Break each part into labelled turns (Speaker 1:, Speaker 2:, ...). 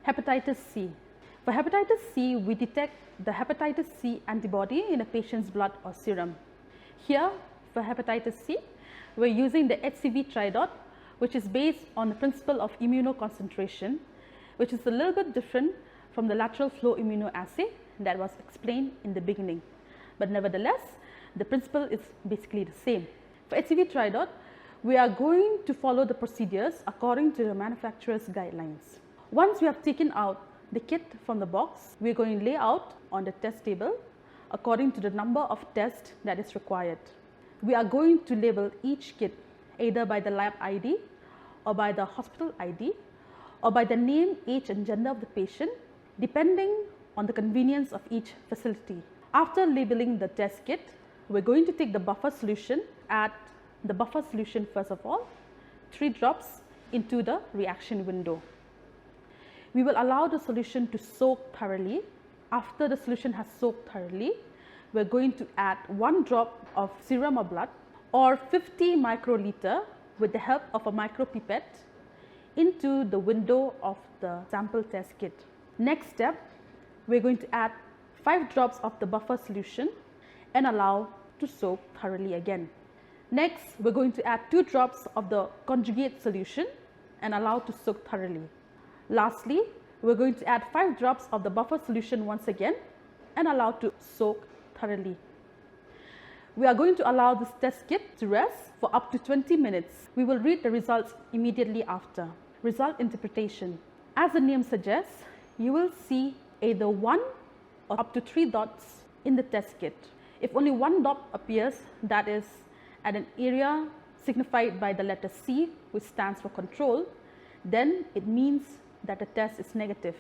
Speaker 1: Hepatitis C. For hepatitis C, we detect the hepatitis C antibody in a patient's blood or serum. Here, for hepatitis C, we're using the HCV tridot, which is based on the principle of immunoconcentration, which is a little bit different from the lateral flow immunoassay that was explained in the beginning. But nevertheless, the principle is basically the same. For HCV tridot, we are going to follow the procedures according to the manufacturer's guidelines. Once we have taken out the kit from the box, we are going to lay out on the test table according to the number of tests that is required. We are going to label each kit either by the lab ID or by the hospital ID or by the name, age and gender of the patient, depending on the convenience of each facility. After labeling the test kit, we're going to take the buffer solution, add the buffer solution first of all, 3 drops into the reaction window. We will allow the solution to soak thoroughly. After the solution has soaked thoroughly, we're going to add 1 drop of serum or blood or 50 microliter with the help of a micropipette into the window of the sample test kit. Next step, we're going to add 5 drops of the buffer solution and allow to soak thoroughly again. Next, we're going to add 2 drops of the conjugate solution and allow to soak thoroughly. Lastly, we're going to add 5 drops of the buffer solution once again and allow to soak thoroughly. We are going to allow this test kit to rest for up to 20 minutes. We will read the results immediately after. Result interpretation. As the name suggests, you will see either 1 or up to 3 dots in the test kit. If only 1 dot appears, that is at an area signified by the letter C, which stands for control, then it means that the test is negative.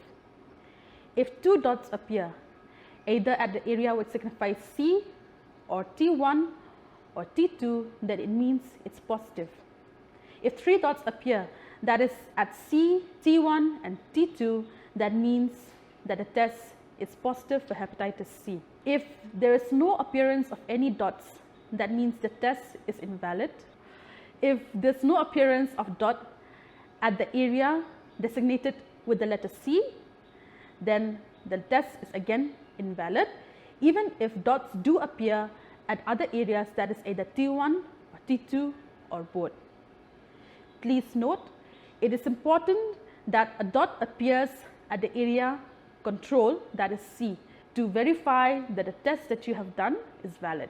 Speaker 1: If 2 dots appear, either at the area which signifies C or T1 or T2, then it means it's positive. If 3 dots appear, that is at C, T1 and T2, that means that the test is positive for hepatitis C. If there is no appearance of any dots, that means the test is invalid. If there's no appearance of dot at the area designated with the letter C, then the test is again invalid, even if dots do appear at other areas, that is either T1 or T2 or both. Please note, it is important that a dot appears at the area control, that is C, to verify that the test that you have done is valid.